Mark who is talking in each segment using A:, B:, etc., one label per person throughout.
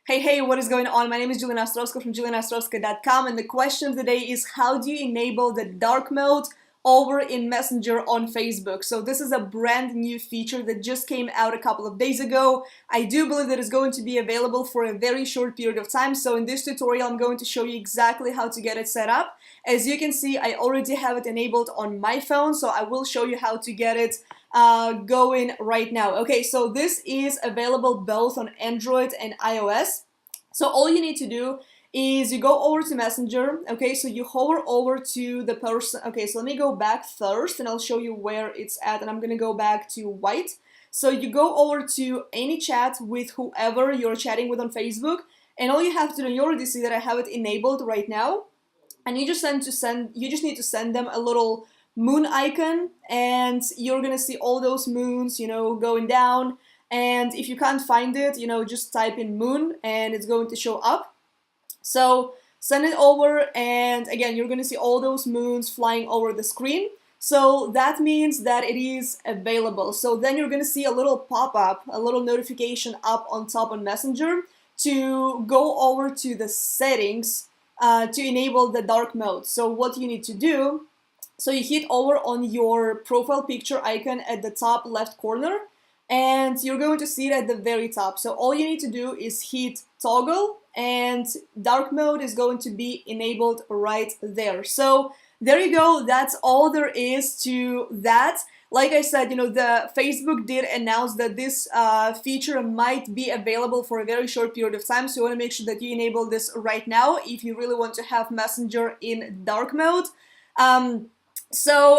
A: Hey, what is going on? My name is Jelena Ostrovska from JelenaOstrovska.com, and the question of the day is, how do you enable the dark mode over in Messenger on Facebook? So this is a brand new feature that just came out a couple of days ago. I do believe that it's going to be available for a very short period of time. So in this tutorial, I'm going to show you exactly how to get it set up. As you can see, I already have it enabled on my phone, so I will show you how to get it going right now. Okay, so this is available both on Android and iOS. So all you need to do is you go over to Messenger. Okay, so you hover over to the person. Okay, so let me go back first and I'll show you where it's at, and I'm gonna go back to white. So you go over to any chat with whoever you're chatting with on Facebook, and all you have to do, you already see that I have it enabled right now, and you just need to send them a little moon icon, and you're gonna see all those moons, going down. And if you can't find it, just type in moon and it's going to show up. So send it over, and again, you're gonna see all those moons flying over the screen. So that means that it is available. So then you're gonna see a little pop-up, a little notification up on top on Messenger to go over to the settings to enable the dark mode. So what you need to do, so you hit over on your profile picture icon at the top left corner, and you're going to see it at the very top. So all you need to do is hit toggle, and dark mode is going to be enabled right there. So there you go, that's all there is to that. Like I said, the Facebook did announce that this feature might be available for a very short period of time, so you want to make sure that you enable this right now if you really want to have Messenger in dark mode.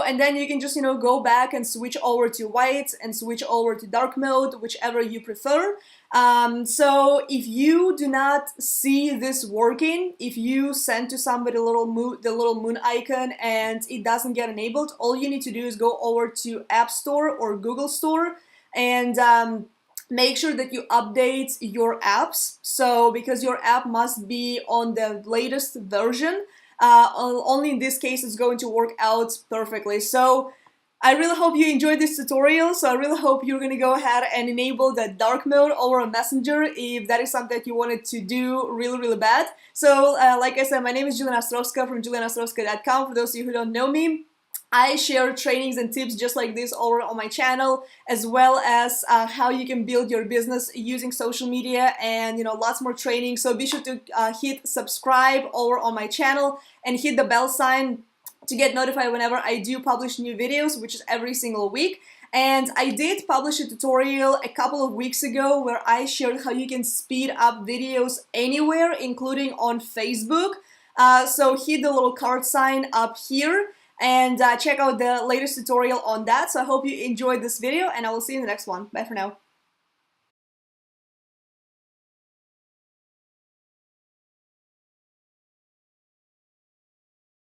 A: And then you can just, go back and switch over to white and switch over to dark mode, whichever you prefer. So if you do not see this working, if you send to somebody the little moon icon and it doesn't get enabled, all you need to do is go over to App Store or Google Store and make sure that you update your apps. So because your app must be on the latest version, only in this case it's going to work out perfectly. So I really hope you enjoyed this tutorial. So I really hope you're going to go ahead and enable the dark mode over on Messenger if that is something that you wanted to do really bad. So like I said, my name is Jelena Ostrovska from JelenaOstrovska.com. For those of you who don't know me, I share trainings and tips just like this over on my channel, as well as how you can build your business using social media, and lots more training. So be sure to hit subscribe over on my channel and hit the bell sign to get notified whenever I do publish new videos, which is every single week. And I did publish a tutorial a couple of weeks ago where I shared how you can speed up videos anywhere, including on Facebook. So hit the little card sign up here and check out the latest tutorial on that. So I hope you enjoyed this video, and I will see you in the next one. Bye for now.